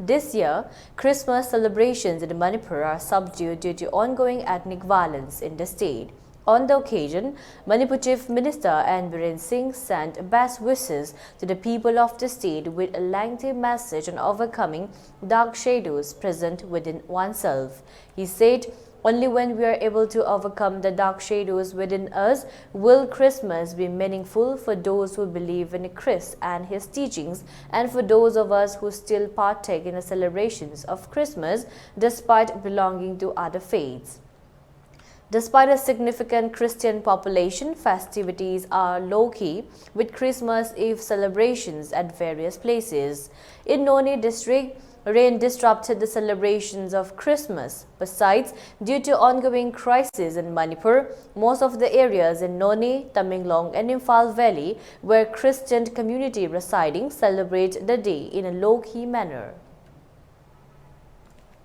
This year, Christmas celebrations in Manipur are subdued due to ongoing ethnic violence in the state. On the occasion, Manipur Chief Minister N. Singh sent best wishes to the people of the state with a lengthy message on overcoming dark shadows present within oneself. He said, "Only when we are able to overcome the dark shadows within us will Christmas be meaningful for those who believe in Christ and his teachings, and for those of us who still partake in the celebrations of Christmas despite belonging to other faiths." Despite a significant Christian population, festivities are low-key with Christmas Eve celebrations at various places. In Noni district, rain disrupted the celebrations of Christmas. Besides, due to ongoing crisis in Manipur, most of the areas in Noni, Tamenglong and Imphal Valley, where Christian community residing, celebrate the day in a low-key manner.